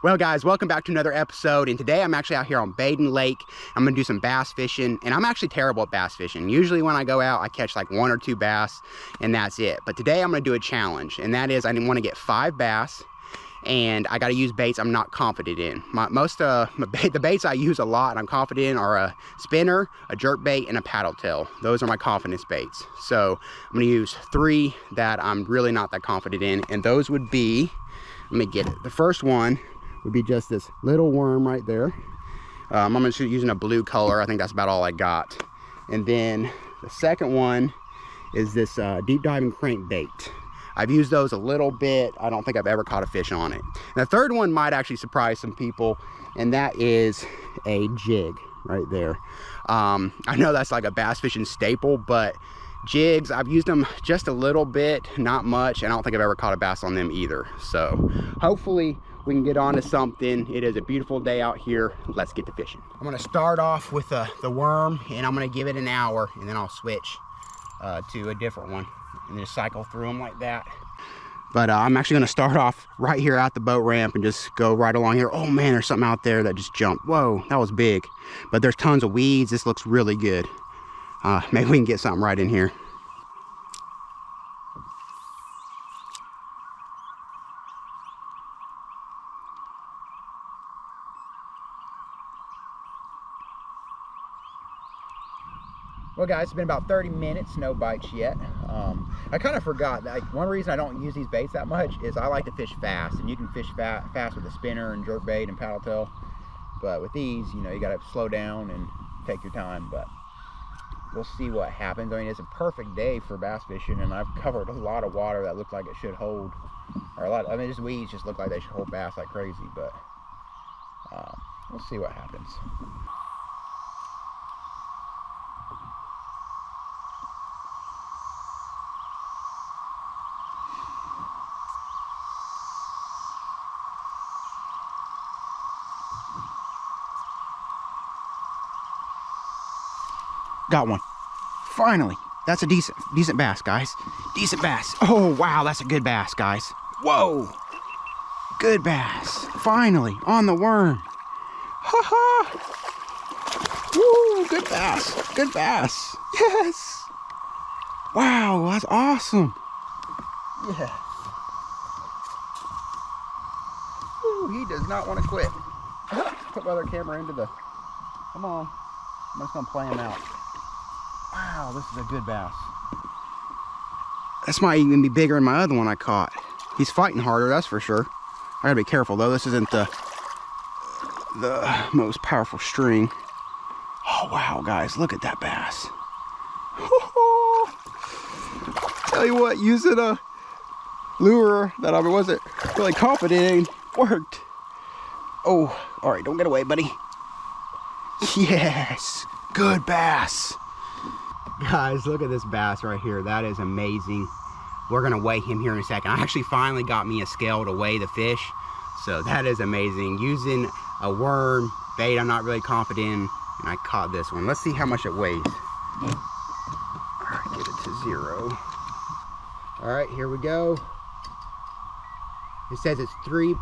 Well guys, welcome back to another episode, and today I'm actually out here on Baden Lake. I'm gonna do some bass fishing, and I'm actually terrible at bass fishing. Usually when I go out, I catch like 1 or 2 bass, and that's it. But today I'm gonna do a challenge, and that is I want to get 5 bass, and I gotta use baits I'm not confident in. The baits I use a lot and I'm confident in are a spinner, a jerk bait, and a paddle tail. Those are my confidence baits. So I'm gonna use 3 that I'm really not that confident in, and those would be, let me get it. The first one would be just this little worm right there. I'm just using a blue color. I think that's about all I got. And then the second one is this deep diving crankbait. I've used those a little bit. I don't think I've ever caught a fish on it. And the third one might actually surprise some people, and that is a jig right there. I know that's like a bass fishing staple, but jigs, I've used them just a little bit, not much, and I don't think I've ever caught a bass on them either. So hopefully we can get on to something. It is a beautiful day out here. Let's get to fishing. I'm gonna start off with the worm, and I'm gonna give it an hour, and then I'll switch to a different one and just cycle through them like that. But I'm actually gonna start off right here at the boat ramp and just go right along here. Oh man, there's something out there that just jumped. Whoa, that was big. But there's tons of weeds. This looks really good. Maybe we can get something right in here. Well guys, it's been about 30 minutes, no bites yet. I kind of forgot, like, one reason I don't use these baits that much is I like to fish fast, and you can fish fast with a spinner and jerk bait and paddle tail. But with these, you know, you gotta slow down and take your time, but we'll see what happens. I mean, it's a perfect day for bass fishing, and I've covered a lot of water that looked like it should hold, or I mean, these weeds just look like they should hold bass like crazy, but we'll see what happens. Got one. Finally. That's a decent bass, guys. Decent bass. Oh, wow, that's a good bass, guys. Whoa. Good bass. Finally, on the worm. Ha ha. Woo, good bass. Good bass. Yes. Wow, that's awesome. Yeah. Woo, he does not want to quit. Put my other camera into the... Come on. I'm just going to play him out. Wow, this is a good bass. This might even be bigger than my other one I caught. He's fighting harder, that's for sure. I gotta be careful though. This isn't the most powerful string. Oh wow, guys, look at that bass. Tell you what, using a lure that I wasn't really confident in worked. Oh, all right, don't get away, buddy. Yes, good bass. Guys, look at this bass right here. That is amazing. We're gonna weigh him here in a second. I actually finally got me a scale to weigh the fish, so that is amazing. Using a worm bait I'm not really confident in, and I caught this one. Let's see how much it weighs. All right, get it to 0. All right, here we go. It says it's 3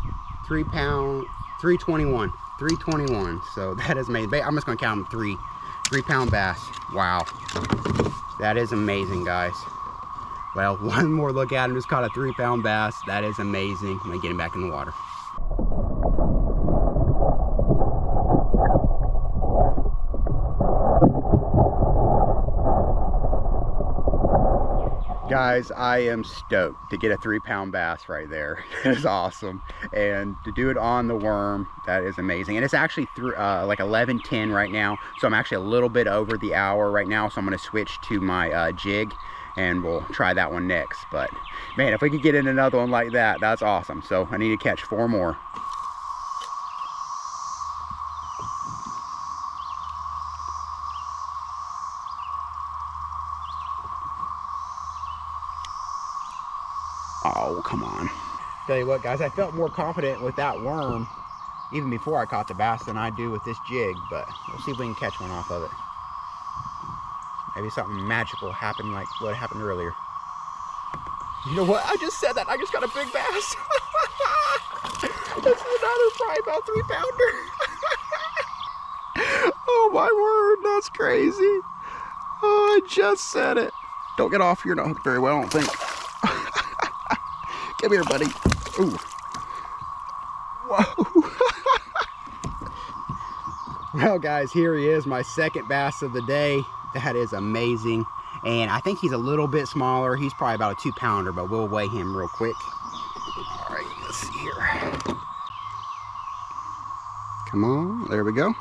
pound, 321. 321, so that is amazing. I'm just gonna count them 3-pound bass. Wow, that is amazing, guys. Well, one more look at him, just caught a 3-pound bass. That is amazing. I'm gonna get him back in the water. Guys, I am stoked to get a 3-pound bass right there. That is awesome. And to do it on the worm, that is amazing. And it's actually like 11:10 right now, so I'm actually a little bit over the hour right now, so I'm going to switch to my jig, and we'll try that one next. But man, if we could get in another one like that, that's awesome. So I need to catch 4 more. Oh, come on. Tell you what, guys, I felt more confident with that worm even before I caught the bass than I do with this jig, but we'll see if we can catch one off of it. Maybe something magical happened like what happened earlier. You know what? I just said that. I just got a big bass. This is another probably about 3-pounder. Oh my word, that's crazy. Oh, I just said it. Don't get off, you're not hooked very well, I don't think. Come here, buddy. Ooh. Whoa. Well, guys, here he is, my second bass of the day. That is amazing. And I think he's a little bit smaller. He's probably about a 2-pounder, but we'll weigh him real quick. All right, let's see here. Come on, there we go.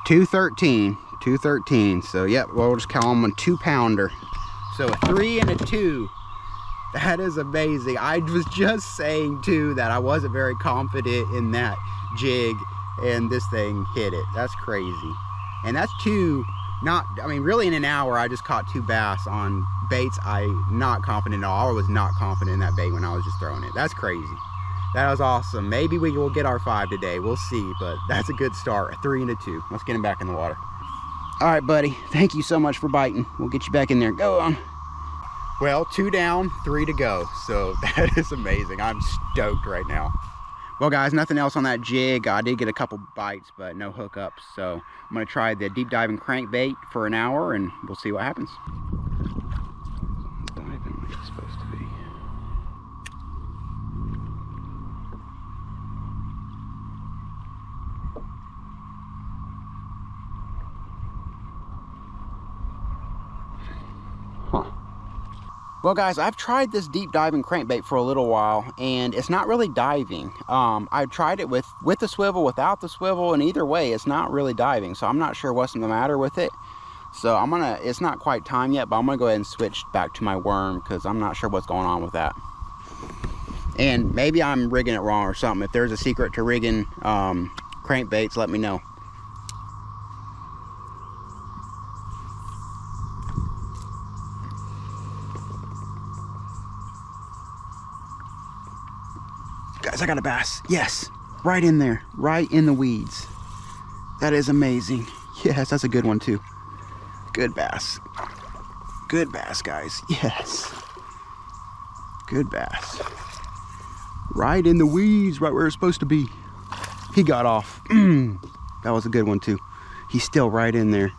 213, 213. So, yep, we'll just call him a 2-pounder. So, a 3 and a 2. That is amazing. I was just saying, too, that I wasn't very confident in that jig, and this thing hit it. That's crazy. And that's two, not, I mean, really in an hour, I just caught 2 bass on baits I'm not confident at all. I was not confident in that bait when I was just throwing it. That's crazy. That was awesome. Maybe we will get our 5 today. We'll see, but that's a good start. A 3 and a 2. Let's get him back in the water. All right, buddy. Thank you so much for biting. We'll get you back in there. Go on. Well, 2 down, 3 to go. So that is amazing. I'm stoked right now. Well, guys, nothing else on that jig. I did get a couple bites, but no hookups. So I'm going to try the deep diving crankbait for an hour, and we'll see what happens. Diving like it's supposed to be. Well, guys, I've tried this deep diving crankbait for a little while, and it's not really diving. I've tried it with the swivel, without the swivel, and either way, it's not really diving. So I'm not sure what's the matter with it. So it's not quite time yet, but I'm gonna go ahead and switch back to my worm because I'm not sure what's going on with that. And maybe I'm rigging it wrong or something. If there's a secret to rigging crankbaits, let me know. Guys, I got a bass. Yes, right in there, right in the weeds. That is amazing. Yes, that's a good one too. Good bass. Good bass, guys. Yes. Good bass. Right in the weeds, right where it's supposed to be. He got off. That was a good one too. He's still right in there.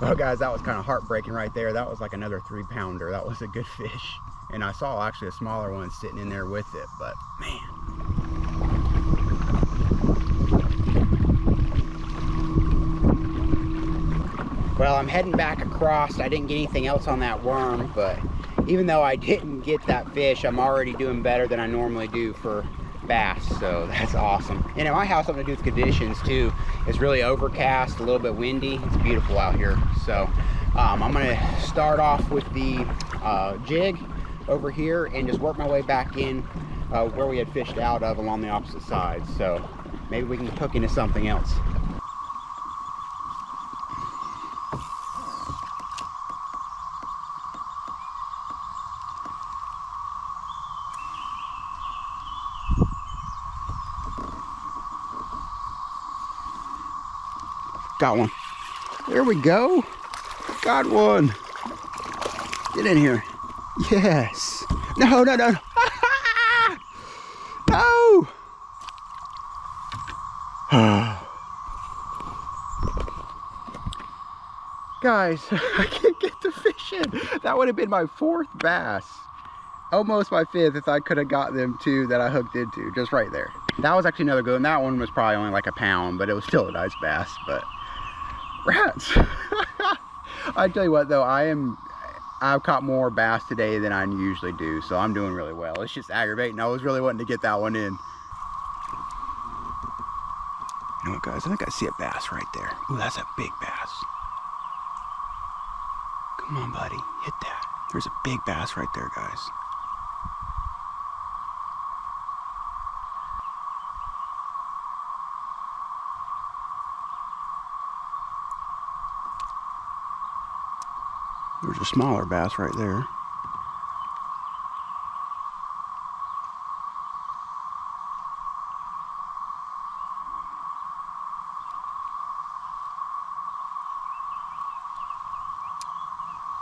Well, guys, that was kind of heartbreaking right there. That was like another 3-pounder. That was a good fish. And I saw actually a smaller one sitting in there with it, but man. Well, I'm heading back across. I didn't get anything else on that worm, but even though I didn't get that fish, I'm already doing better than I normally do for bass, so that's awesome. And at my house, I'm gonna do with conditions too. It's really overcast, a little bit windy. It's beautiful out here. So I'm gonna start off with the jig over here and just work my way back in where we had fished out of along the opposite side. So maybe we can hook into something else. Got one. There we go. Got one. Get in here. Yes. No, no, no. No. Guys, I can't get the fish in. That would have been my 4th bass. Almost my 5th if I could have got them 2 that I hooked into, just right there. That was actually another good one. That one was probably only like a pound, but it was still a nice bass. But rats. I tell you what though, I've caught more bass today than I usually do, so I'm doing really well. It's just aggravating. I was really wanting to get that one in. You know what, guys? I think I see a bass right there. Ooh, that's a big bass. Come on, buddy. Hit that. There's a big bass right there, guys. There's a smaller bass right there.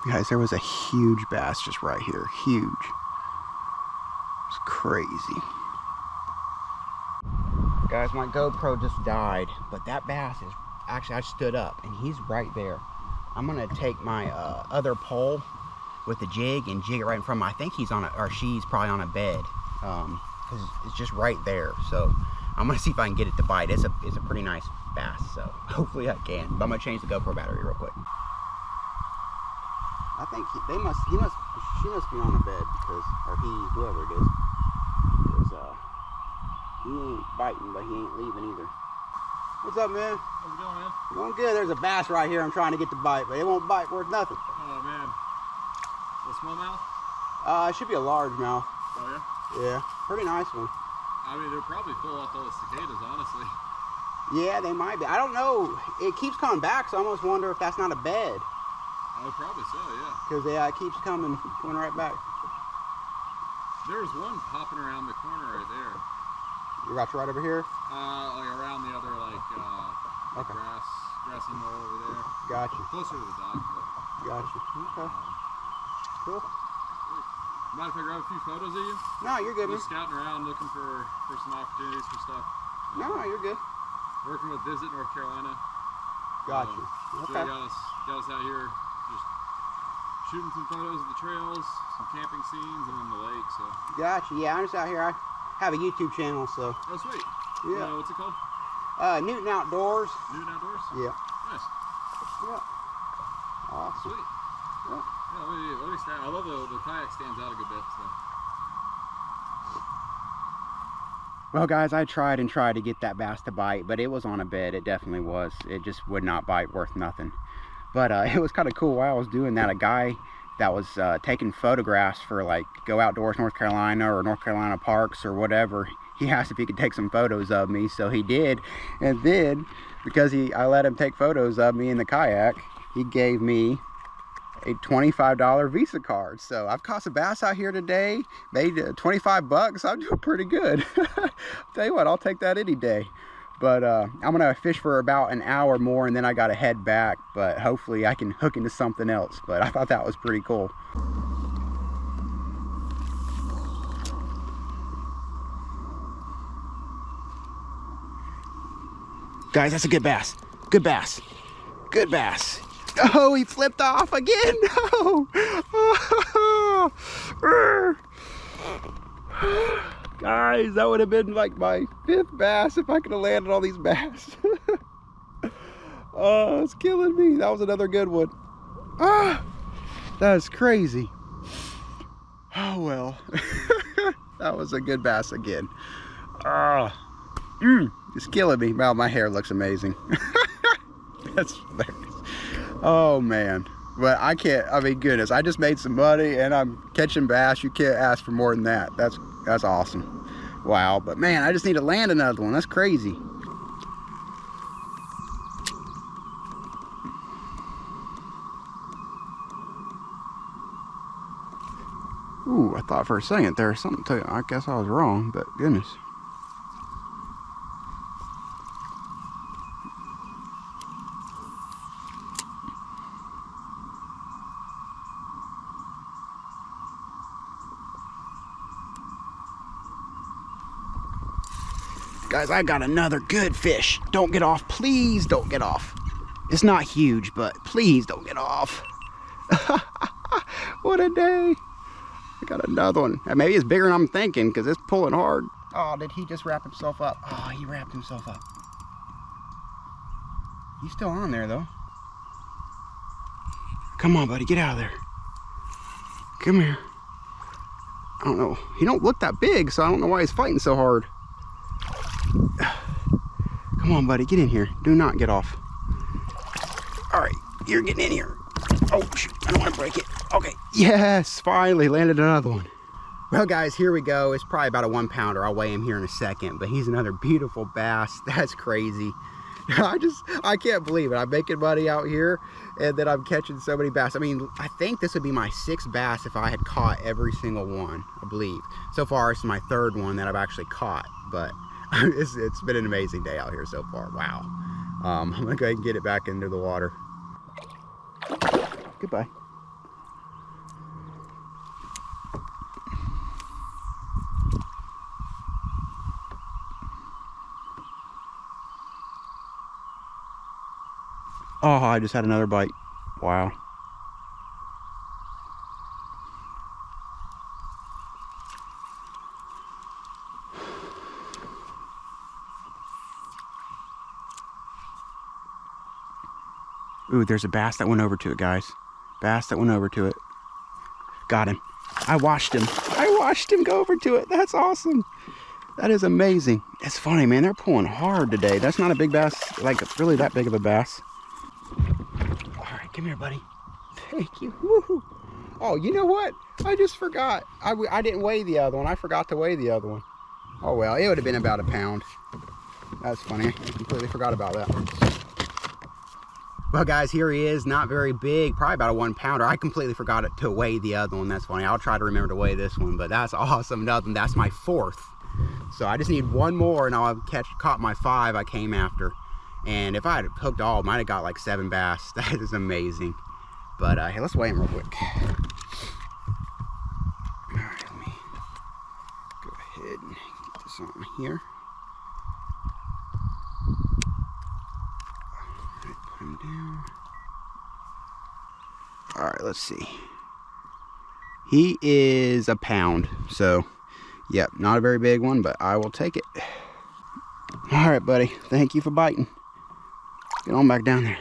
Guys, there was a huge bass just right here. Huge. It's crazy. crazy. Guys, my GoPro just died, but that bass is, actually I stood up and he's right there. I'm gonna take my other pole with the jig and jig it right in front of him. I think he's on a, or she's probably on a bed, because it's just right there. So I'm gonna see if I can get it to bite. It's a pretty nice bass, so hopefully I can. But I'm gonna change the GoPro battery real quick. I think she must be on a bed because, or he, whoever it is, because he ain't biting, but he ain't leaving either. What's up, man? How's it going, man? Going good. There's a bass right here I'm trying to get to bite, but it won't bite worth nothing. Oh, man. A smallmouth? It should be a largemouth. Oh, yeah? Yeah, pretty nice one. I mean, they're probably full off those cicadas, honestly. Yeah, they might be. I don't know. It keeps coming back, so I almost wonder if that's not a bed. Oh, probably so, yeah. Because it keeps coming right back. There was one popping around the corner right there. You got you right over here? Like around the other, like, Okay. grassy knoll over there. Gotcha. Closer to the dock, but... Gotcha. Okay. Cool. Mind if I grab a few photos of you? No, you're good, man. Just scouting around, looking for some opportunities for stuff. No, you're good. Working with Visit North Carolina. Gotcha. So Okay. got us out here just shooting some photos of the trails, some camping scenes, and then the lake. So. Gotcha. Yeah, I'm just out here. I have a YouTube channel, so. Oh, sweet. Yeah. What's it called? Newton Outdoors. Newton Outdoors? Yeah. Nice. Yeah. Awesome. Sweet. Yeah. Yeah, let me stand. I love the kayak stands out a good bit. So. Well, guys, I tried to get that bass to bite, but it was on a bed. It definitely was. It just would not bite worth nothing. But it was kind of cool while I was doing that. A guy that was taking photographs for, like, Go Outdoors North Carolina or North Carolina Parks or whatever, he asked if he could take some photos of me, so he did. And then, because I let him take photos of me in the kayak, he gave me a $25 Visa card. So I've caught some bass out here today, made 25 bucks. I'm doing pretty good. I'll tell you what, I'll take that any day. But I'm gonna fish for about an hour more and then I gotta head back, but hopefully I can hook into something else. But I thought that was pretty cool. Guys, that's a good bass. Good bass. Good bass. Oh, he flipped off again. No. Guys, that would have been like my 5th bass if I could have landed all these bass. Oh, it's killing me. That was another good one. Ah, that's crazy. Oh, well. That was a good bass again. It's killing me. Wow, my hair looks amazing. That's hilarious. Oh, man. But I can't, I mean, goodness, I just made some money and I'm catching bass. You can't ask for more than that. That's awesome. Wow. But man, I just need to land another one. That's crazy. Ooh, I thought for a second there was something to it. I guess I was wrong, but goodness. Guys, I got another good fish. Don't get off. Please don't get off. It's not huge, but please don't get off. What a day. I got another one. Maybe it's bigger than I'm thinking because it's pulling hard. Oh, did he just wrap himself up? Oh, he wrapped himself up. He's still on there, though. Come on, buddy. Get out of there. Come here. I don't know. He don't look that big, so I don't know why he's fighting so hard. Come on, buddy, get in here. Do not get off. All right, you're getting in here. Oh, shoot, I don't want to break it. Okay, yes, finally landed another one. Well, guys, here we go. It's probably about a 1 pounder. I'll weigh him here in a second, but he's another beautiful bass. That's crazy. I can't believe it. I'm making money out here and then I'm catching so many bass. I mean, I think this would be my 6th bass if I had caught every single one, I believe. So far, it's my 3rd one that I've actually caught, but it's been an amazing day out here so far. Wow. I'm gonna go ahead and get it back into the water. Goodbye. Oh, I just had another bite. Wow. Ooh, there's a bass that went over to it, guys. Bass that went over to it. Got him. I watched him. I watched him go over to it. That's awesome. That is amazing. It's funny, man. They're pulling hard today. That's not a big bass, like really that big of a bass. All right, come here, buddy. Thank you. Woo-hoo. Oh, you know what? I just forgot. I didn't weigh the other one. I forgot to weigh the other one. Oh, well, it would have been about a pound. That's funny. I completely forgot about that. Well, guys, here he is. Not very big, probably about a 1 pounder. I completely forgot to weigh the other one. That's funny. I'll try to remember to weigh this one, but that's awesome. That's my 4th. So I just need one more and I'll have caught my 5 I came after. And if I had hooked all, I might have got like 7 bass. That is amazing. But hey, let's weigh him real quick. All right, let me go ahead and get this on here. Put him down. All right, let's see. He is a pound, so yep, not a very big one, but I will take it. All right, buddy, thank you for biting. Get on back down there.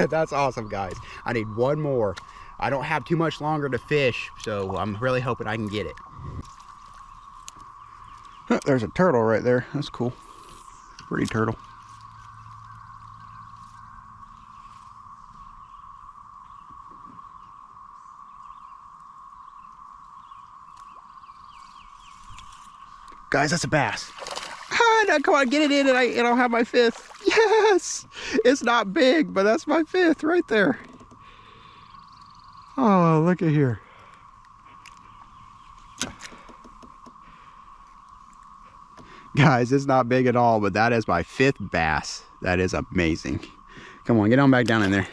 That's awesome, guys. I need one more. I don't have too much longer to fish, so I'm really hoping I can get it. There's a turtle right there. That's cool. Pretty turtle. Guys, that's a bass. Ah, come on, get it in and I'll have my 5th. Yes! It's not big, but that's my 5th right there. Oh, look at here. Guys, it's not big at all, but that is my 5th bass. That is amazing. Come on, get on back down in there.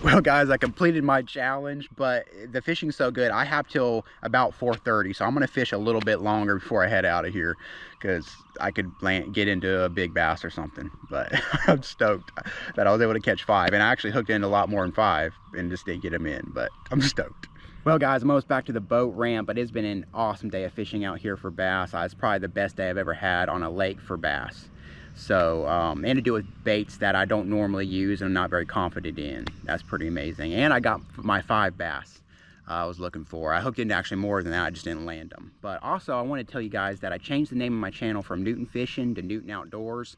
Well, guys, I completed my challenge, but the fishing's so good. I have till about 4:30, so I'm going to fish a little bit longer before I head out of here because I could get into a big bass or something. But I'm stoked that I was able to catch 5, and I actually hooked in a lot more than 5 and just didn't get them in, but I'm stoked. Well, guys, I'm almost back to the boat ramp, but it's been an awesome day of fishing out here for bass. It's probably the best day I've ever had on a lake for bass. So, and to do with baits that I don't normally use and I'm not very confident in. That's pretty amazing. And I got my 5 bass I was looking for. I hooked into actually more than that, I just didn't land them. But also, I want to tell you guys that I changed the name of my channel from Newton Fishing to Newton Outdoors.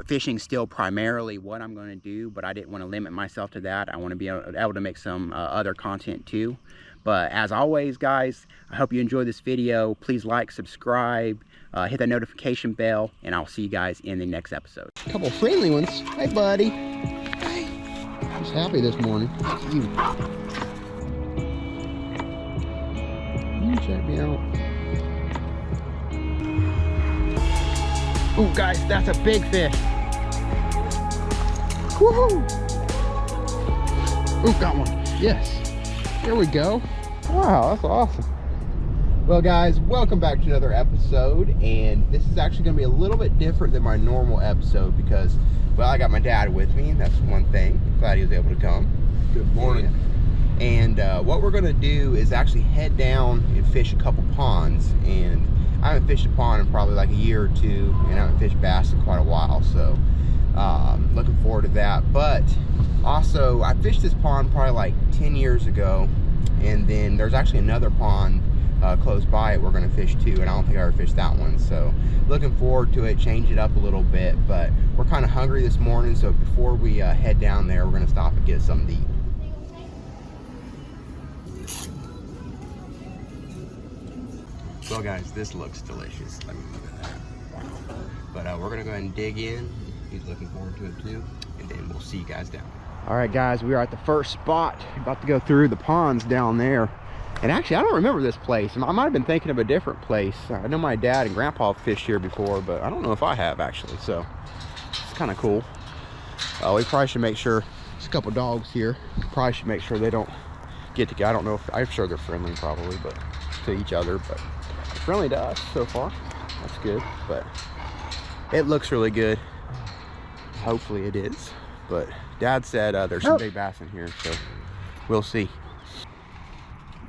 Fishing's still primarily what I'm going to do, but I didn't want to limit myself to that. I want to be able to make some other content too. But as always, guys, I hope you enjoyed this video. Please like, subscribe, hit that notification bell, and I'll see you guys in the next episode. A couple friendly ones. Hey, buddy. Hey. He's happy this morning. You check me out. Oh, guys, that's a big fish. Woohoo! Oh, got one. Yes. There we go. Wow, that's awesome. Well, guys, welcome back to another episode, and this is actually going to be a little bit different than my normal episode because, well, I got my dad with me. That's one thing. Glad he was able to come. Good morning. And what we're going to do is actually head down and fish a couple ponds. And I haven't fished a pond in probably like a year or two, and I haven't fished bass in quite a while, so looking forward to that. But also, I fished this pond probably like 10 years ago, and then there's actually another pond close by it we're going to fish too, and I don't think I ever fished that one, so looking forward to it, change it up a little bit. But we're kind of hungry this morning, so before we head down there, we're going to stop and get something to eat. Well, guys, this looks delicious. Let me move that. But we're gonna go ahead and dig in. He's looking forward to it too, and then we'll see you guys down. All right, guys, we are at the first spot. About to go through the ponds down there. And actually, I don't remember this place. I might have been thinking of a different place. I know my dad and grandpa fished here before, but I don't know if I have actually. So it's kind of cool. We probably should make sure. There's a couple dogs here. Probably should make sure they don't get together. I don't know if I'm sure they're friendly probably, but to each other, but friendly to us so far. That's good, but it looks really good. Hopefully it is. But Dad said there's some big bass in here, so we'll see.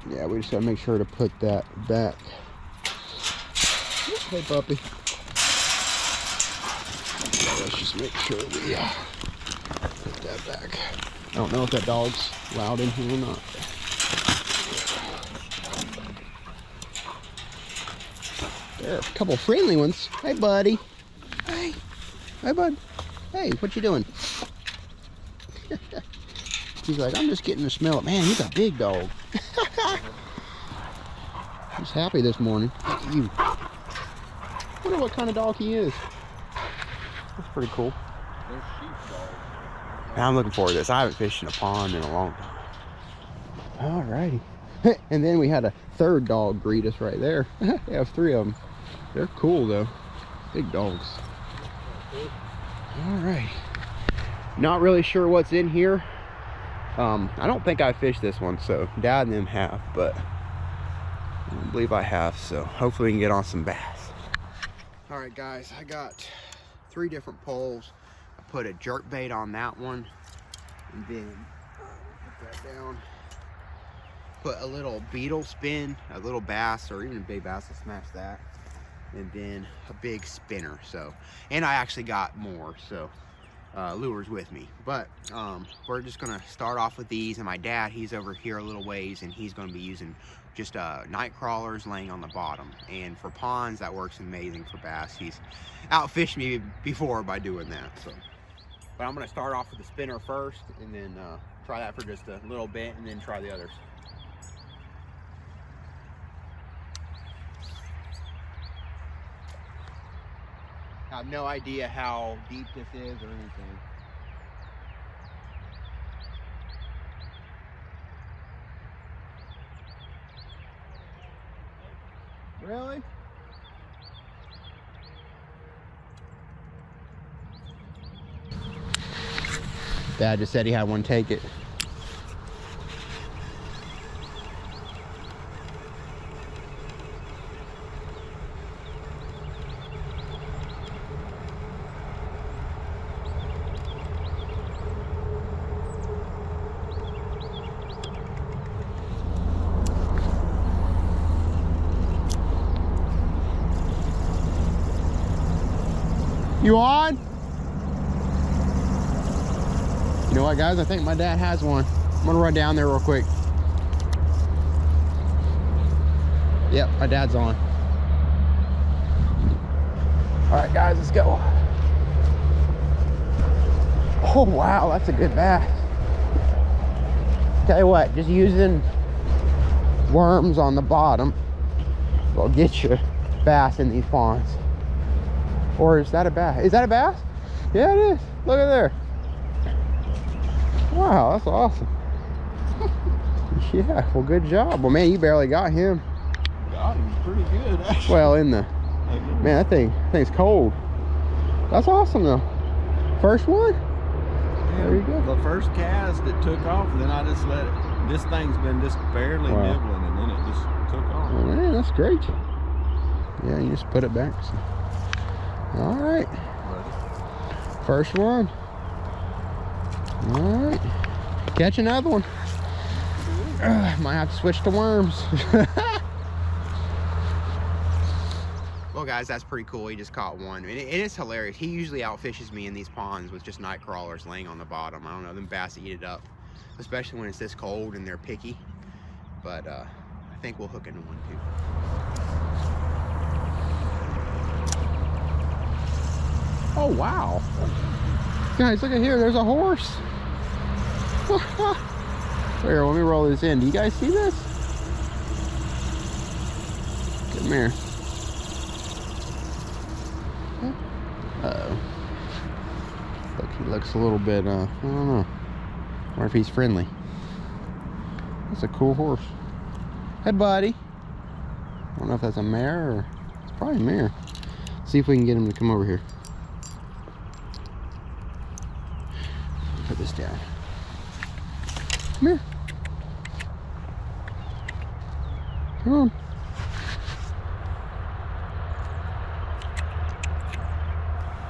Yeah, we just gotta make sure to put that back. Hey, puppy. Let's just make sure we put that back. I don't know if that dog's loud in here or not. There are a couple friendly ones. Hey, buddy. Hey. Hey, bud. Hey, what you doing? He's like, I'm just getting to smell it. Man, he's a big dog. He's happy this morning. Look at you. Wonder what kind of dog he is. That's pretty cool. They're sheepdogs. I'm looking forward to this. I haven't fished in a pond in a long time. Alrighty. And then we had a third dog greet us right there. We have 3 of them. They're cool though. Big dogs. Alright. Not really sure what's in here. I don't think I fished this one, so Dad and them have, but I don't believe I have, so hopefully we can get on some bass. Alright guys, I got 3 different poles. I put a jerk bait on that one, and then put that down. Put a little beetle spin, a little bass, or even a big bass will smash that. And then a big spinner, so. And I actually got more, so lures with me. But we're just gonna start off with these, and my dad, he's over here a little ways, and he's gonna be using just night crawlers laying on the bottom. And for ponds, that works amazing for bass. He's outfished me before by doing that, so. But I'm gonna start off with the spinner first, and then try that for just a little bit, and then try the others. I have no idea how deep this is or anything. Really? Dad just said he had one take it. You on? You know what, guys? I think my dad has one. I'm gonna run down there real quick. Yep, my dad's on. All right, guys, let's go. Oh, wow, that's a good bass. Tell you what, just using worms on the bottom will get you bass in these ponds. Or is that a bass? Is that a bass? Yeah, it is. Look at there. Wow, that's awesome. Yeah, well, good job. Well, man, you barely got him. Got him pretty good, actually. Well, in the... Man, that thing's cold. That's awesome, though. First one? Yeah, there you go. The first cast, it took off, and then I just let it... This thing's been just barely nibbling, and then it just took off. Oh, man, that's great. Yeah, you just put it back. So. All right. First one. All right. Catch another one. Might have to switch to worms. Well, guys, that's pretty cool. He just caught one. And it is hilarious. He usually outfishes me in these ponds with just night crawlers laying on the bottom. I don't know, them bass eat it up, especially when it's this cold and they're picky. But I think we'll hook into one too. Oh, wow. Guys, look at here. There's a horse. Here, let me roll this in. Do you guys see this? Come here. Uh-oh. Look, he looks a little bit, I don't know. I wonder if he's friendly. That's a cool horse. Hey, buddy. I don't know if that's a mare or... It's probably a mare. See if we can get him to come over here. Put this down. Come here. Come on.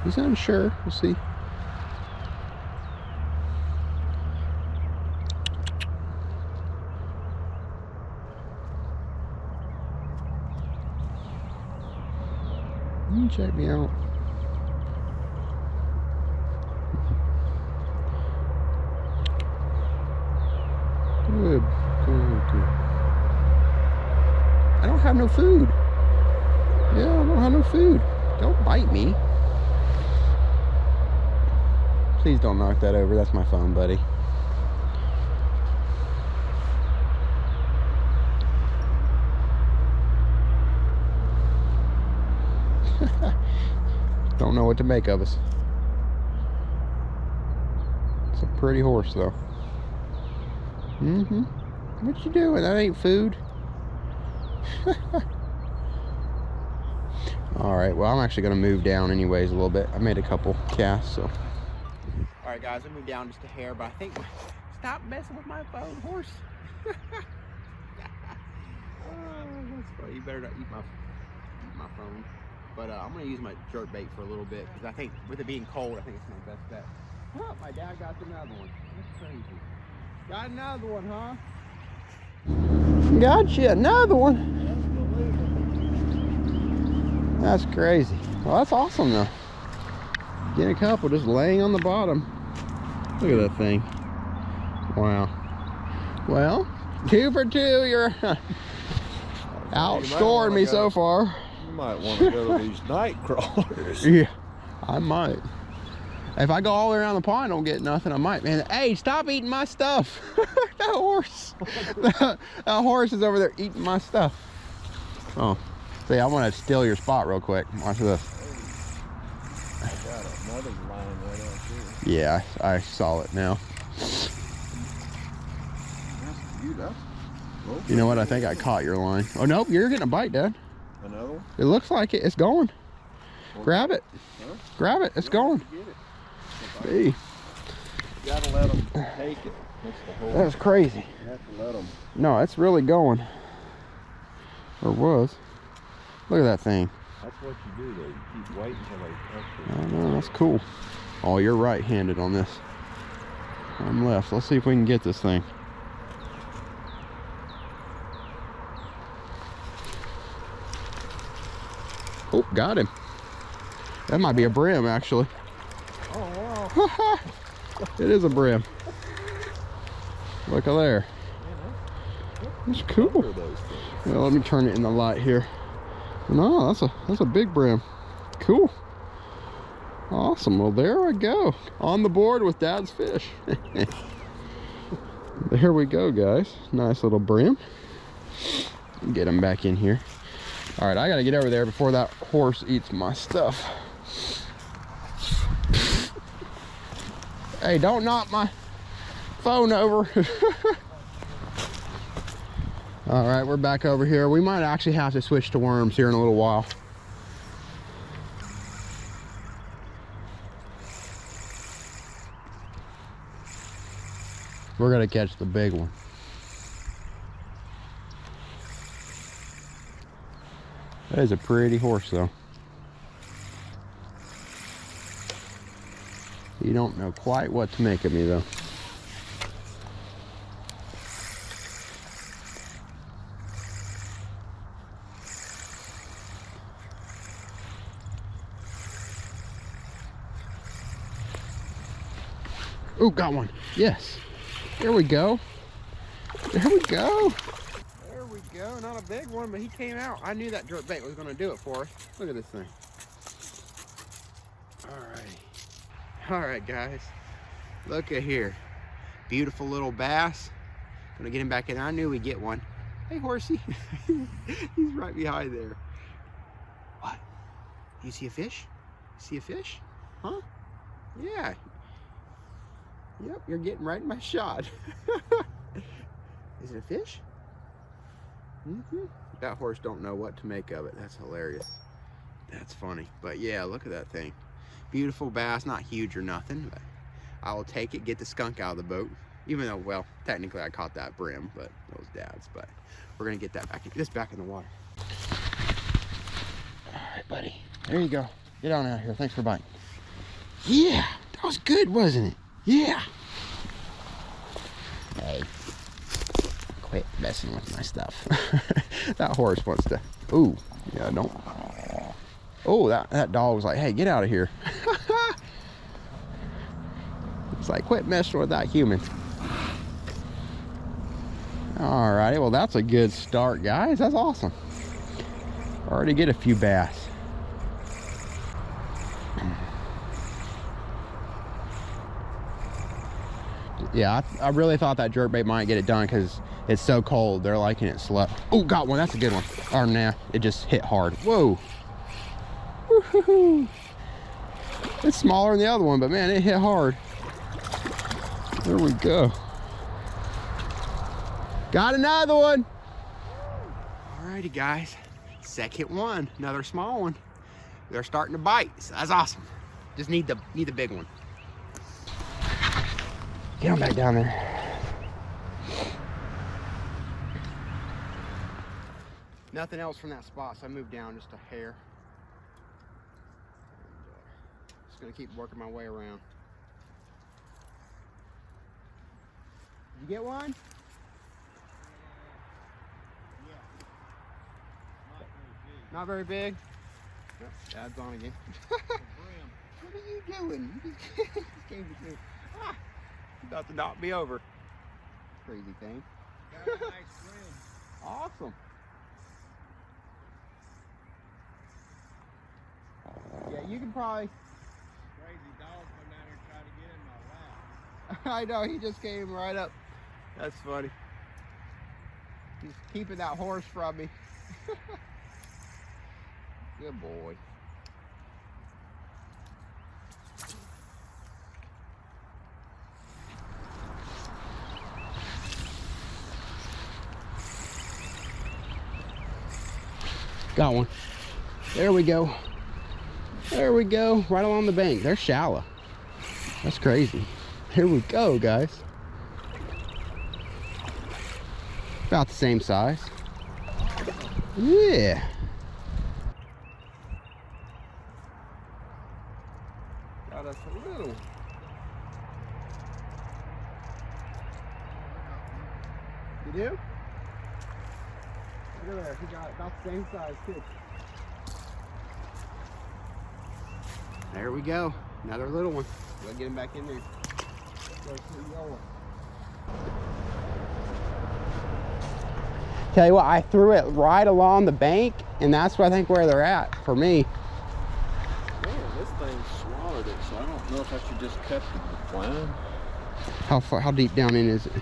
He's unsure. We'll see. Check me out. Good, good, good. I don't have no food. Yeah, I don't have no food. Don't bite me. Please don't knock that over. That's my phone, buddy. Don't know what to make of us. It's a pretty horse, though. What you doing? That ain't food. Alright, well, I'm actually going to move down anyways a little bit. I made a couple casts, so. Alright, guys, I moved down just a hair, but I think... Stop messing with my phone, horse. Oh, that's funny. You better not eat my phone. But I'm going to use my jerk bait for a little bit, because I think with it being cold, I think it's my best bet. Oh, my dad got another one. That's crazy. Got another one, huh? Gotcha, another one. That's crazy. Well, that's awesome, though. Getting a couple just laying on the bottom. Look at that thing. Wow. Well, 2 for 2. You're outscoring me so far. You might want to go to these night crawlers. Yeah, I might. If I go all the way around the pond, I don't get nothing. I might, man. Hey, stop eating my stuff. That horse. That horse is over there eating my stuff. Oh, see, I want to steal your spot real quick. Watch this. I got another line right out here. Yeah, I saw it now. That's cute, huh? You know what? I think I caught your line. Oh, nope. You're getting a bite, Dad. Another one? It looks like it. It's going. Grab it. Huh? Grab it. It's going. Hey. You gotta let them take it. That's the whole. That's crazy. You have to let them. No, it's really going. Or was. Look at that thing. That's what you do, though. You keep waiting until they touch it. I know, that's cool. Oh, you're right-handed on this. I'm left. Let's see if we can get this thing. Oh, got him. That might be a brim, actually. Oh, wow. It is a brim. Look at there. That's cool. Well, let me turn it in the light here. No, that's a big brim. Cool. Awesome. Well, there we go. On the board with Dad's fish. There we go, guys. Nice little brim. Get him back in here. All right, I got to get over there before that horse eats my stuff. Hey, don't knock my phone over. All right, we're back over here. We might actually have to switch to worms here in a little while. We're gonna catch the big one. That is a pretty horse, though. You don't know quite what to make of me, though. Oh, got one. Yes. There we go. There we go. There we go. Not a big one, but he came out. I knew that jerk bait was going to do it for us. Look at this thing. All right. All right, guys. Look at here. Beautiful little bass. Gonna get him back in. I knew we'd get one. Hey, horsey. He's right behind there. What? You see a fish? See a fish? Huh? Yeah. Yep, you're getting right in my shot. Is it a fish? That horse don't know what to make of it. That's hilarious. That's funny. But yeah, look at that thing. Beautiful bass, not huge or nothing, but I will take it, get the skunk out of the boat. Even though, well, technically I caught that brim, but it was Dad's. But we're gonna get that back in the water. All right, buddy. There you go. Get on out here. Thanks for biting. Yeah, that was good, wasn't it? Yeah. Hey, quit messing with my stuff. That horse wants to. Ooh, yeah, don't. Oh, that dog was like, hey, get out of here. It's like, quit messing with that human. All righty, well, that's a good start, guys. That's awesome. Already get a few bass. Yeah, I really thought that jerkbait might get it done because it's so cold. They're liking it slow. Oh, got one. That's a good one. Oh, nah, it just hit hard. Whoa. Woo-hoo-hoo. It's smaller than the other one, but man, it hit hard. There we go. Got another one. Alrighty, guys. Second one. Another small one. They're starting to bite. So that's awesome. Just need the big one. Get them back down there. Nothing else from that spot, so I moved down just a hair. Just gonna keep working my way around. Did you get one? Yeah. Not very big. Yep, Dad's on again. What are you doing? You just came to me. Ah, you about to knock me over. Crazy thing. Got a nice swim. Awesome. Yeah, you can probably. Crazy dog come down here and try to get in my lap. I know, he just came right up. That's funny. He's keeping that horse from me. Good boy. Got one. There we go. There we go. Right along the bank. They're shallow. That's crazy. Here we go, guys. About the same size. Yeah. Got us a little. You do? Look at there. He got about the same size, too. There we go. Another little one. We'll get him back in there. Tell you what, I threw it right along the bank, and that's what I think where they're at for me. Man, this thing swallowed it, so I don't know if I should just cut the line. How far? How deep down in is it?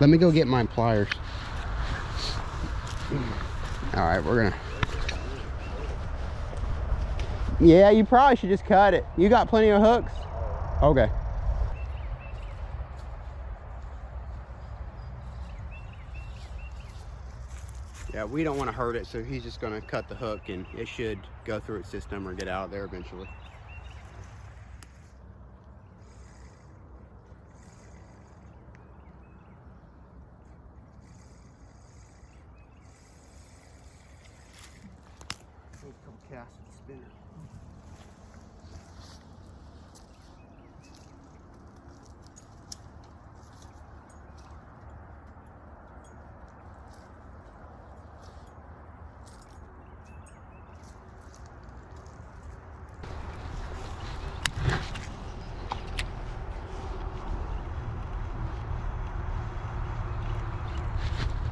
Let me go get my pliers. All right, we're gonna. Yeah, you probably should just cut it. You got plenty of hooks? Okay. Yeah, we don't want to hurt it, so he's just going to cut the hook, and it should go through its system or get out of there eventually. Take a couple casts with the spinner.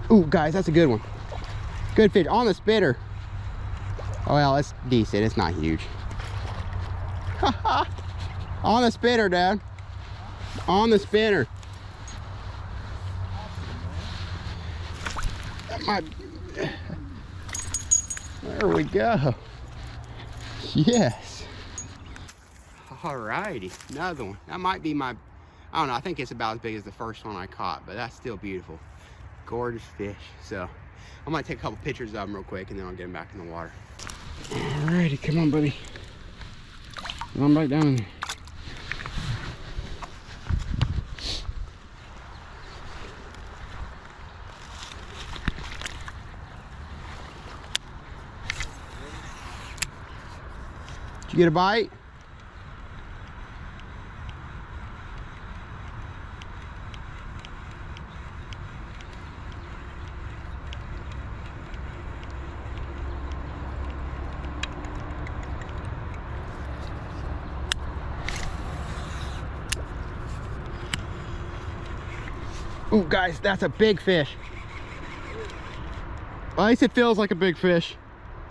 Ooh, guys, that's a good one. Good fish on the spinner. Oh, well, it's decent. It's not huge. On the spinner, Dad. On the spinner. There we go. Yes. Alrighty, another one. That might be my, I don't know, I think it's about as big as the first one I caught, but that's still beautiful. Gorgeous fish. So I'm gonna take a couple pictures of them real quick, and then I'll get them back in the water. Alrighty, come on, buddy. Come on back down in there. Did you get a bite? Ooh, guys, that's a big fish. At least it feels like a big fish.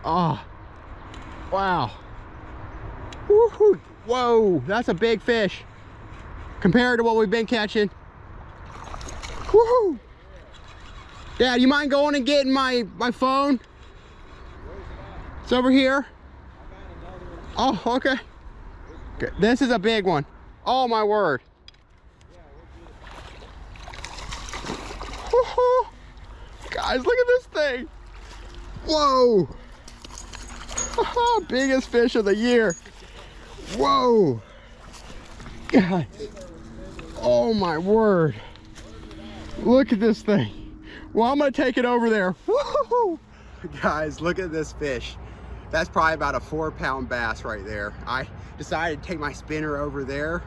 Oh, wow. Woohoo. Whoa, that's a big fish compared to what we've been catching. Woohoo. Dad, you mind going and getting my phone? It's over here. Oh, okay. Good. This is a big one. Oh my word. Woohoo. Guys, look at this thing. Whoa. Biggest fish of the year. Whoa. Guys. Oh my word. Look at this thing. Well, I'm gonna take it over there. Woo-hoo. Guys, look at this fish. That's probably about a 4-pound bass right there. I decided to take my spinner over there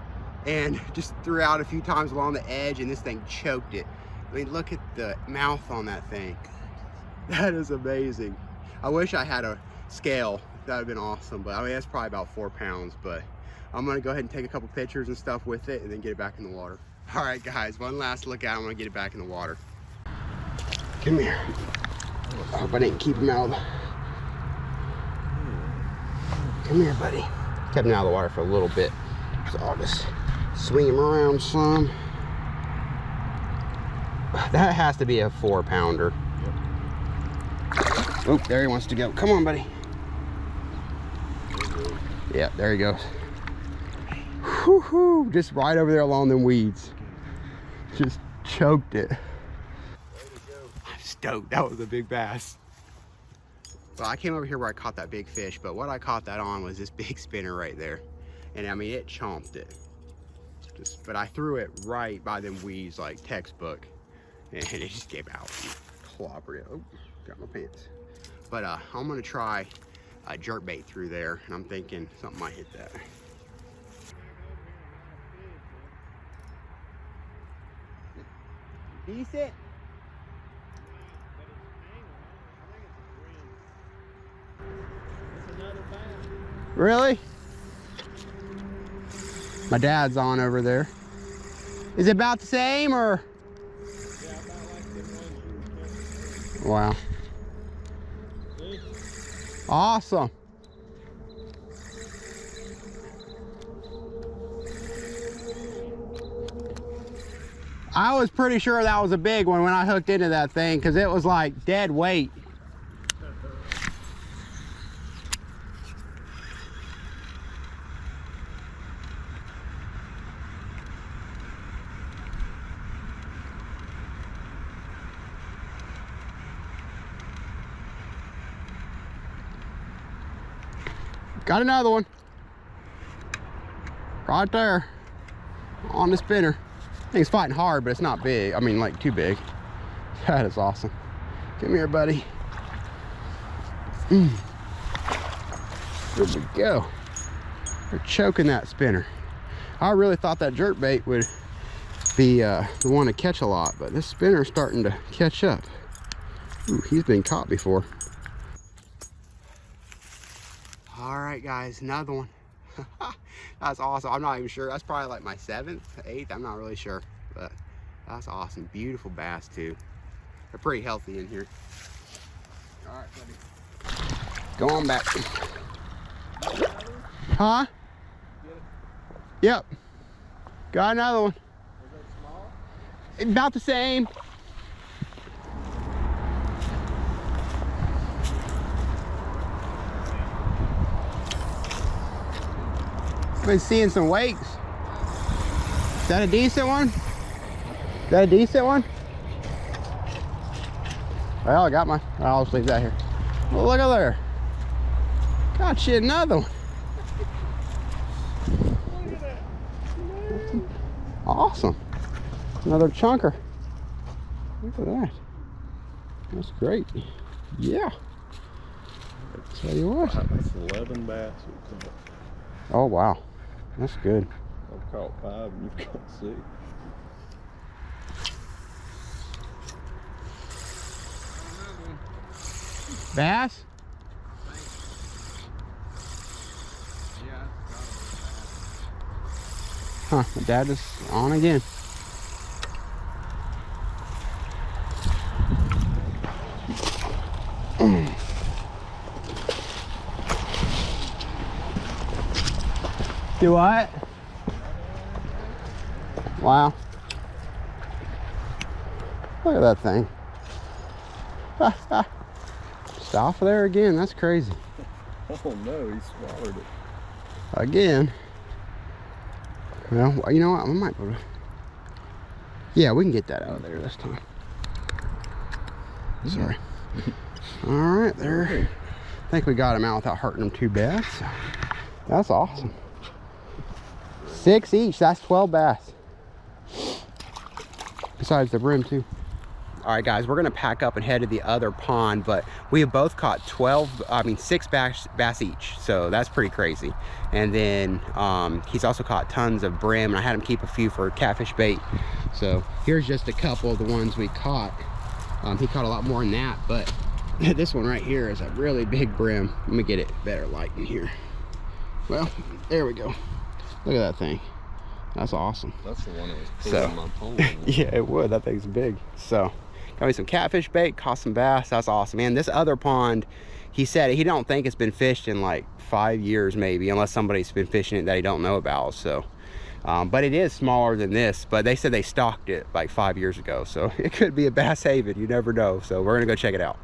and just threw out a few times along the edge, and this thing choked it. I mean, look at the mouth on that thing. That is amazing. I wish I had a scale. That would have been awesome, but I mean, that's probably about 4 pounds, but I'm gonna go ahead and take a couple pictures and stuff with it and then get it back in the water. All right, guys, one last look at it. I'm gonna get it back in the water. Come here. I hope I didn't keep him out of the... Come here, buddy. Kept him out of the water for a little bit, so I'll just swing him around some. That has to be a 4-pounder. Yep. Oh, there he wants to go. Come on, buddy. Yeah, there he goes. Whoo-hoo, just right over there along them weeds. Just choked it. I'm stoked. That was a big bass. Well, I came over here where I caught that big fish, but what I caught that on was this big spinner right there. And I mean, it chomped it. But I threw it right by them weeds like textbook. And it just gave out. Clobbered it. Oh, got my pants. But I'm gonna try a jerk bait through there, and I'm thinking something might hit that. Decent. Really? My dad's on over there. Is it about the same or? Yeah, about like the ones you were catching. Wow. See? Awesome. I was pretty sure that was a big one when I hooked into that thing because it was like dead weight. Got another one. Right there. On the spinner. Thing's fighting hard, but it's not big. I mean, like, too big. That is awesome. Come here, buddy. There we go. They're choking that spinner. I really thought that jerkbait would be the one to catch a lot, but this spinner's starting to catch up. Ooh, he's been caught before. All right, guys, another one. That's awesome. I'm not even sure. That's probably like my 7th, 8th. I'm not really sure, but that's awesome. Beautiful bass too. They're pretty healthy in here. All right, buddy. Go on back. Huh? Yep. Got another one. Was that small? About the same. Been seeing some wakes. Is that a decent one? Is that a decent one? Well, I got mine. I'll just leave that here. Well, look at there. Got you another one. Look at that. Awesome. Another chunker. Look at that. That's great. Yeah. Tell you what. That's 11 bass we've caught. Oh, wow. That's good. I've caught 5 and you've caught 6. Bass? Huh, my dad is on again. Do what? Wow. Look at that thing. Just off there again. That's crazy. Oh no, he swallowed it. Again. Well, you know what? I might be able to... Yeah, we can get that out of there this time. Sorry. All right, there. I think we got him out without hurting him too bad. So that's awesome. 6 each. That's 12 bass. Besides the brim too. All right, guys, we're gonna pack up and head to the other pond, but we have both caught 6 bass each, so that's pretty crazy. And then he's also caught tons of brim, and I had him keep a few for catfish bait. So here's just a couple of the ones we caught. He caught a lot more than that, but this one right here is a really big brim. Let me get it better light in here. Well, there we go. Look at that thing. That's awesome. That's the one that was pulling my pole. Yeah, it would. That thing's big. So got me some catfish bait, caught some bass. That's awesome. And this other pond, he said he don't think it's been fished in like 5 years maybe, unless somebody's been fishing it that he don't know about. So but it is smaller than this, but they said they stocked it like 5 years ago, so it could be a bass haven. You never know. So we're gonna go check it out.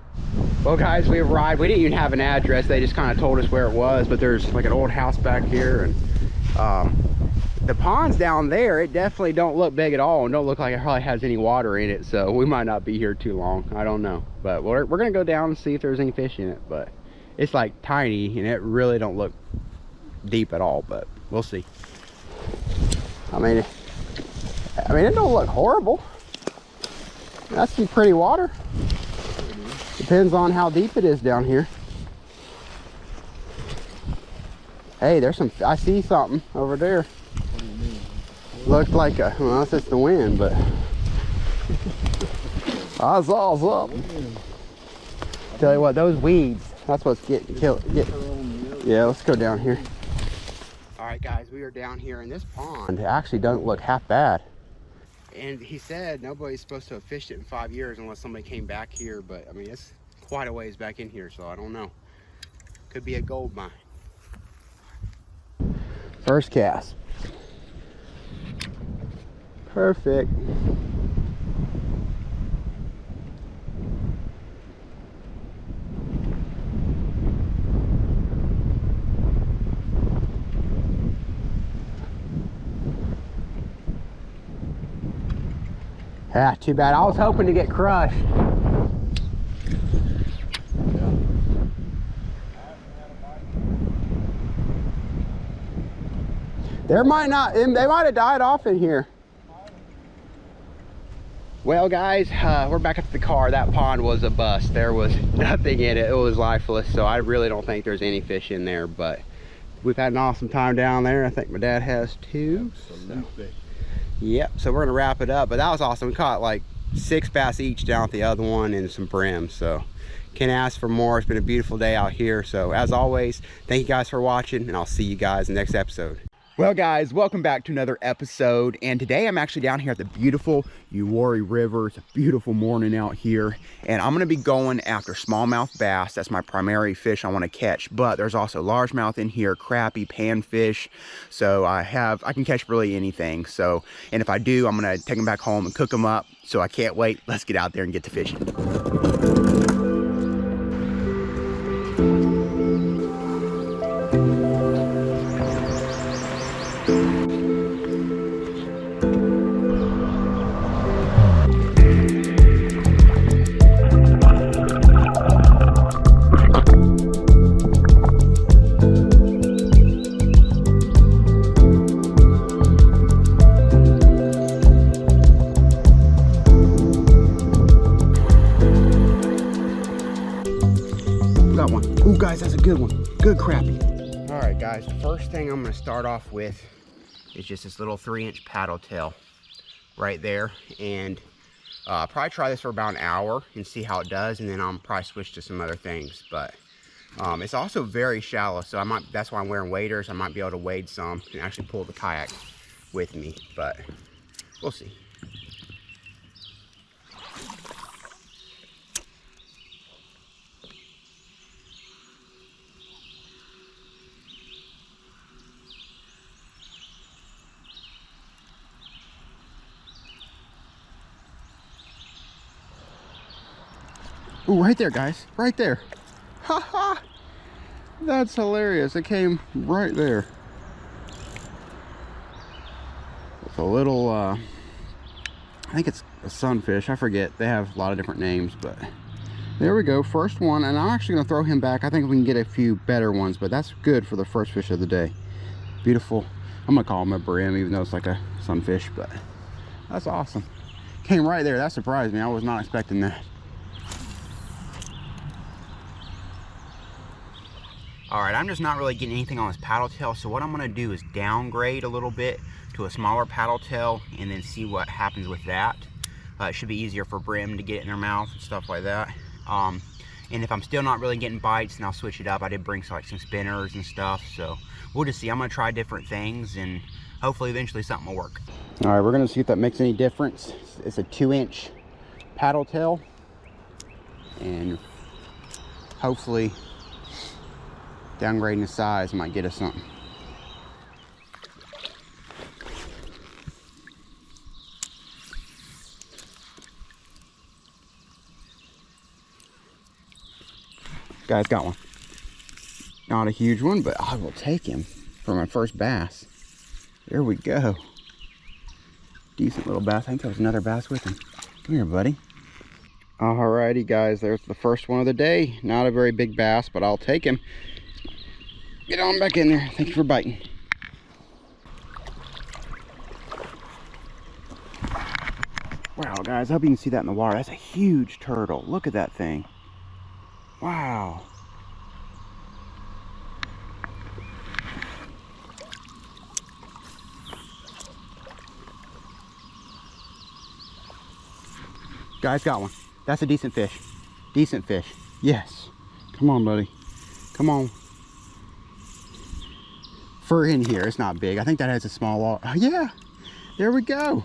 Well, guys, we arrived. We didn't even have an address. They just kind of told us where it was, but there's like an old house back here, and the ponds down there, it definitely don't look big at all and don't look like it probably has any water in it, so we might not be here too long. I don't know, but we're gonna go down and see if there's any fish in it. But it's like tiny and it really don't look deep at all, but we'll see. I mean it don't look horrible. That's some pretty water. Depends on how deep it is down here. Hey, there's some, I see something over there. Looked like a, well, that's just the wind, but I saw up. Tell you what, those weeds, that's what's getting killed. Yeah, let's go down here. All right, guys, we are down here in this pond. It actually doesn't look half bad. And he said nobody's supposed to have fished it in 5 years unless somebody came back here, but I mean, it's quite a ways back in here, so I don't know. Could be a gold mine. First cast. Perfect. Ah, too bad. I was hoping to get crushed. There might not, they might have died off in here. Well, guys, we're back at the car. That pond was a bust. There was nothing in it. It was lifeless, so I really don't think there's any fish in there, but we've had an awesome time down there. I think my dad has too. Absolutely. So, yep, so we're gonna wrap it up, but that was awesome. We caught like 6 bass each down at the other one and some brim, so can't ask for more. It's been a beautiful day out here. So as always, thank you guys for watching, and I'll see you guys in the next episode. Well, guys, welcome back to another episode, and today I'm actually down here at the beautiful Uwharrie River. It's a beautiful morning out here, and I'm going to be going after smallmouth bass. That's my primary fish I want to catch, but there's also largemouth in here, crappie, panfish, so I can catch really anything. So, and if I do, I'm going to take them back home and cook them up, so I can't wait. Let's get out there and get to fishing. Got one. Ooh, guys, that's a good one. Good crappie. All right, guys, the first thing I'm gonna start off with is just this little 3-inch paddle tail right there. And probably try this for about an hour and see how it does, and then I'll probably switch to some other things. But it's also very shallow, so that's why I'm wearing waders. I might be able to wade some and actually pull the kayak with me, but we'll see. Oh, right there, guys. Right there. Ha ha. That's hilarious. It came right there. With a little, I think it's a sunfish. I forget. They have a lot of different names, but there we go. First one. And I'm actually going to throw him back. I think we can get a few better ones, but that's good for the first fish of the day. Beautiful. I'm going to call him a brim, even though it's like a sunfish, but that's awesome. Came right there. That surprised me. I was not expecting that. All right, I'm just not really getting anything on this paddle tail, so what I'm gonna do is downgrade a little bit to a smaller paddle tail and then see what happens with that. It should be easier for brim to get in their mouth and stuff like that. And if I'm still not really getting bites, then I'll switch it up. I did bring some spinners and stuff, so we'll just see. I'm gonna try different things and hopefully eventually something will work. All right, we're gonna see if that makes any difference. It's a 2-inch paddle tail, and hopefully downgrading the size might get us something. Guys, got one. Not a huge one, but I will take him for my first bass. There we go. Decent little bass. I think there was another bass with him. Come here, buddy. Alrighty, guys, there's the first one of the day. Not a very big bass, but I'll take him. Get on back in there. Thank you for biting. Wow, guys, I hope you can see that in the water. That's a huge turtle. Look at that thing. Wow. Guys, got one. That's a decent fish. Decent fish. Yes. Come on, buddy. Come on. For in here, it's not big. I think that has a small wall. Oh, yeah, there we go.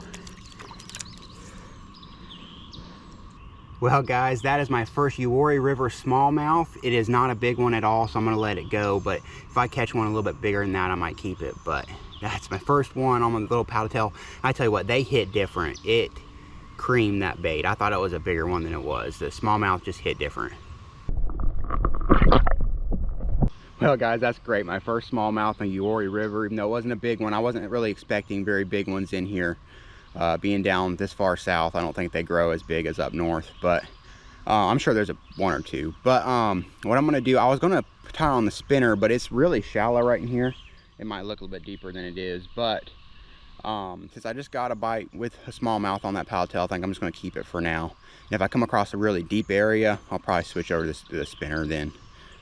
Well, guys, that is my first Uwharrie River smallmouth. It is not a big one at all, so I'm gonna let it go. But if I catch one a little bit bigger than that, I might keep it. But that's my first one on my little paddle tail. I tell you what, they hit different. It creamed that bait. I thought it was a bigger one than it was. The smallmouth just hit different. Well, guys, that's great. My first smallmouth on Uwharrie River, even though it wasn't a big one. I wasn't really expecting very big ones in here. Being down this far south, I don't think they grow as big as up north, but I'm sure there's one or two. But what I'm gonna do, I was gonna tie on the spinner, but it's really shallow right in here. It might look a little bit deeper than it is, but since I just got a bite with a smallmouth on that paddle tail, I think I'm just gonna keep it for now. And if I come across a really deep area, I'll probably switch over to the spinner then.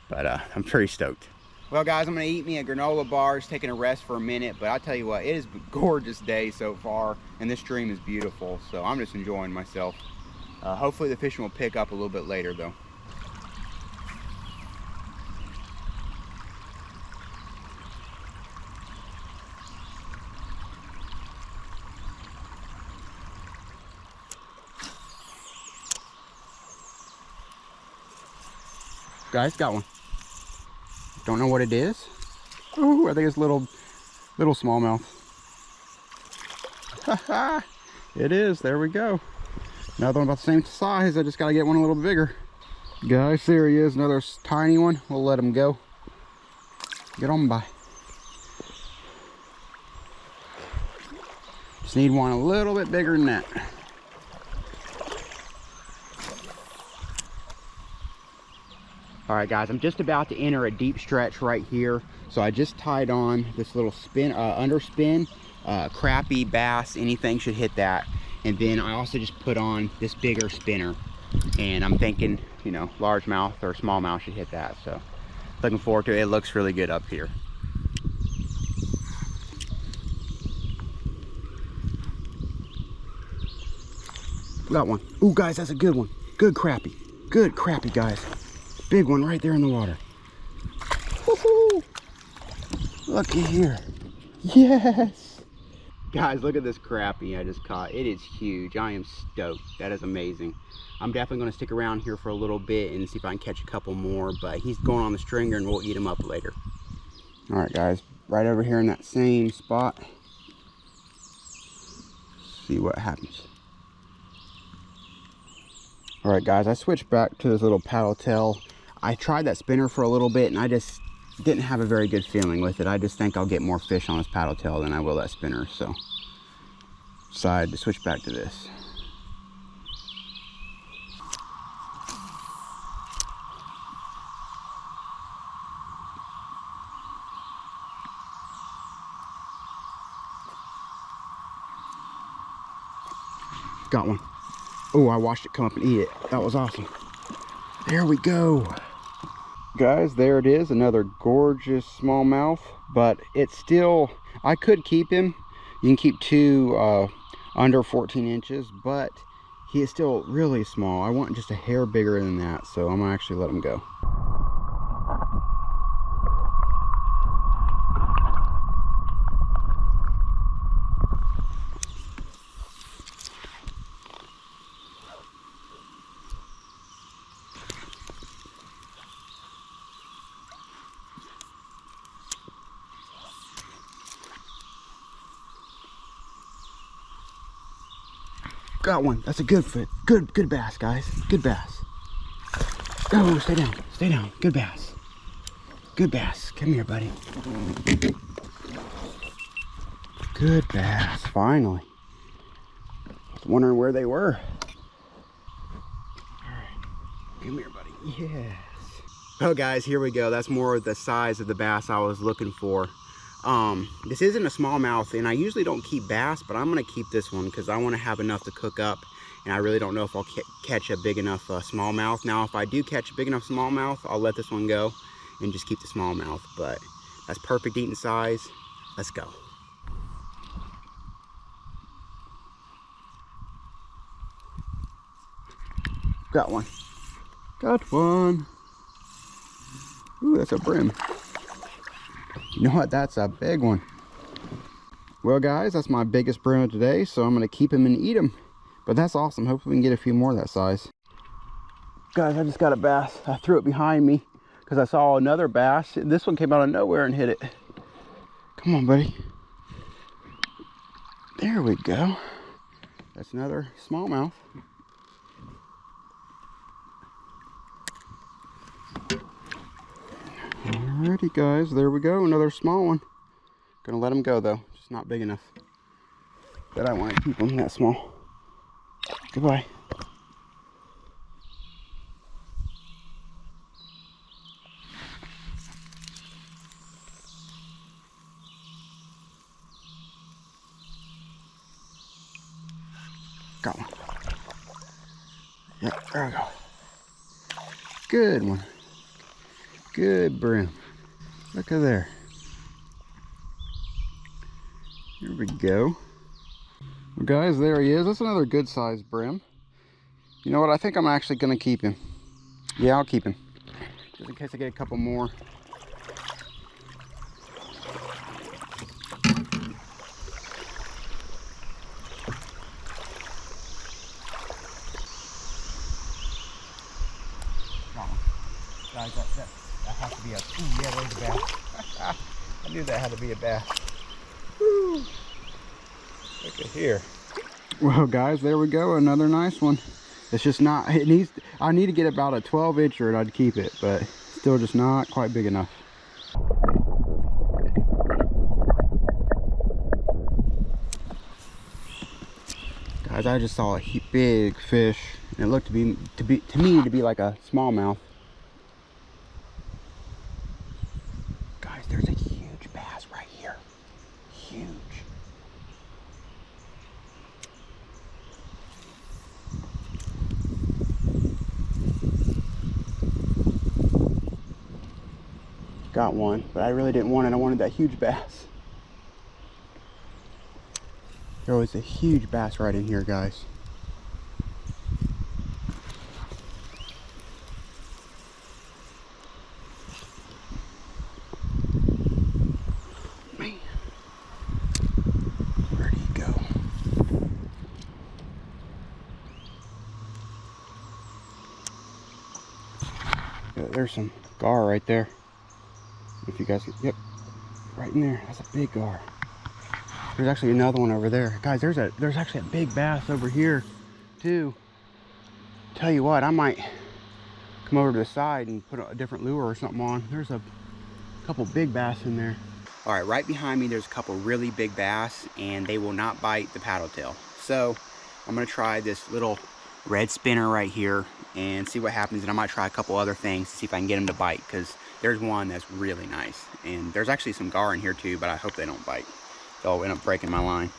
But I'm pretty stoked. Well, guys, I'm gonna eat me a granola bar, just taking a rest for a minute, but I'll tell you what, it is a gorgeous day so far, and this stream is beautiful, so I'm just enjoying myself. Hopefully the fishing will pick up a little bit later, though. Guys, got one. Don't know what it is. Oh, I think it's little smallmouth. It is. There we go. Another one about the same size. I just gotta get one a little bigger. Guys, there he is. Another tiny one. We'll let him go. Get on by. Just need one a little bit bigger than that. All right, guys, I'm just about to enter a deep stretch right here. So I just tied on this little spin, underspin, crappie, bass, anything should hit that. And then I also just put on this bigger spinner. And I'm thinking, you know, largemouth or smallmouth should hit that. So looking forward to it. It looks really good up here. Got one. Ooh, guys, that's a good one. Good crappie. Good crappie, guys. Big one right there in the water. Woohoo! Looky here. Yes! Guys, look at this crappie I just caught. It is huge. I am stoked. That is amazing. I'm definitely going to stick around here for a little bit and see if I can catch a couple more, but he's going on the stringer and we'll eat him up later. All right, guys, right over here in that same spot. See what happens. All right, guys, I switched back to this little paddle tail. I tried that spinner for a little bit, and I just didn't have a very good feeling with it. I just think I'll get more fish on this paddle tail than I will that spinner, so decided to switch back to this. Got one. Oh, I watched it come up and eat it. That was awesome. There we go. Guys, there it is, another gorgeous smallmouth, but it's still, I could keep him. You can keep two under 14 inches, but he is still really small. I want just a hair bigger than that, so I'm gonna actually let him go. Got one. That's a good fit. Good bass, guys. Good bass. Oh, stay down. Stay down. Good bass. Good bass. Come here, buddy. Good bass. Finally. I was wondering where they were. All right. Come here, buddy. Yes. Oh, guys, here we go. That's more the size of the bass I was looking for. This isn't a smallmouth, and I usually don't keep bass, but I'm going to keep this one because I want to have enough to cook up, and I really don't know if I'll catch a big enough smallmouth. Now, if I do catch a big enough smallmouth, I'll let this one go and just keep the smallmouth, but that's perfect eating size. Let's go. Got one. Got one. Ooh, that's a brim. You know what? That's a big one. Well, guys, that's my biggest brim of today, so I'm going to keep him and eat him. But that's awesome. Hopefully we can get a few more of that size. Guys, I just got a bass. I threw it behind me because I saw another bass. This one came out of nowhere and hit it. Come on, buddy. There we go. That's another smallmouth. Alrighty, guys, there we go, another small one. Gonna let him go though, just not big enough. But I want to keep him that small. Goodbye. Got one. Yep, there we go. Good one. Good brim. Look at there. Here we go. Well, guys, there he is. That's another good sized brim. You know what? I think I'm actually going to keep him. Yeah, I'll keep him. Just in case I get a couple more. Guys, that has to be a, ooh, yeah, there's a bass. I knew that had to be a bass. Woo. Look at here. Well, guys, there we go, another nice one. It's just not, it needs, I need to get about a 12-incher and I'd keep it, but still just not quite big enough. Guys, I just saw a big fish, and it looked to me to be like a smallmouth. Guys, there's a huge bass right here. Huge. Got one, but I really didn't want it. I wanted that huge bass. There was a huge bass right in here, guys. Man, where'd he go? Yeah, there's some gar right there. If you guys can, yep, right in there. That's a big gar. There's actually another one over there. Guys, there's actually a big bass over here too. Tell you what, I might come over to the side and put a different lure or something on. There's a couple big bass in there. All right, right behind me, there's a couple really big bass, and they will not bite the paddle tail. So I'm gonna try this little red spinner right here and see what happens. And I might try a couple other things to see if I can get them to bite, because there's one that's really nice. And there's actually some gar in here too, but I hope they don't bite. They'll end up breaking my line.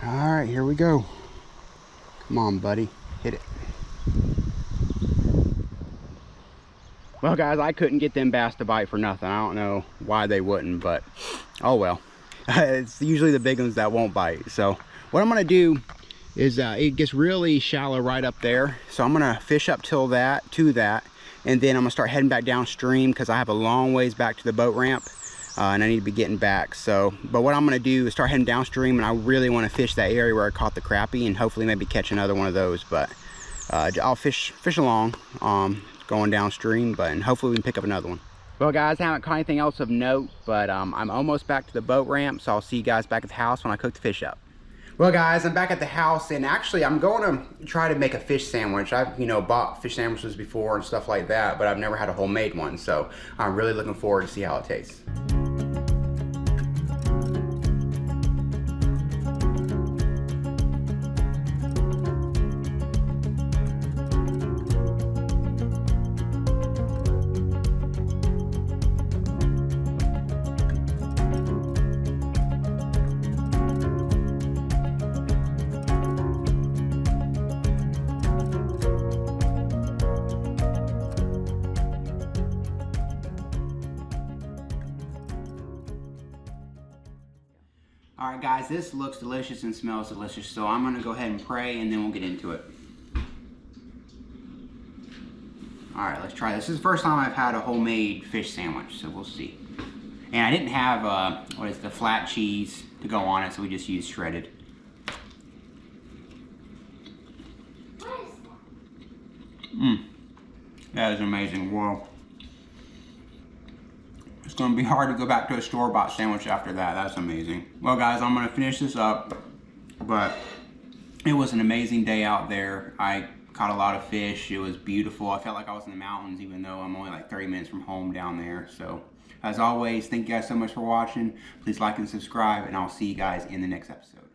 All right, here we go. Come on, buddy, hit it. Well, guys, I couldn't get them bass to bite for nothing. I don't know why they wouldn't, but oh well. It's usually the big ones that won't bite. So what I'm gonna do is it gets really shallow right up there. So I'm gonna fish up to that, and then I'm gonna start heading back downstream because I have a long ways back to the boat ramp. And I need to be getting back. So, but what I'm gonna do is start heading downstream, and I really wanna fish that area where I caught the crappie and hopefully maybe catch another one of those. But I'll fish along, going downstream, and hopefully we can pick up another one. Well, guys, I haven't caught anything else of note, but I'm almost back to the boat ramp, so I'll see you guys back at the house when I cook the fish up. Well, guys, I'm back at the house, and actually I'm going to try to make a fish sandwich. I've, bought fish sandwiches before and stuff like that, but I've never had a homemade one, so I'm really looking forward to see how it tastes. All right, guys, this looks delicious and smells delicious, so I'm gonna go ahead and pray and then we'll get into it. All right, let's try this. This is the first time I've had a homemade fish sandwich, so we'll see. And I didn't have, the flat cheese to go on it, so we just used shredded. That is amazing. Whoa. It's going to be hard to go back to a store-bought sandwich after that. That's amazing. Well, guys, I'm going to finish this up, but it was an amazing day out there. I caught a lot of fish. It was beautiful. I felt like I was in the mountains, even though I'm only like 30 minutes from home down there. So, as always, thank you guys so much for watching. Please like and subscribe, and I'll see you guys in the next episode.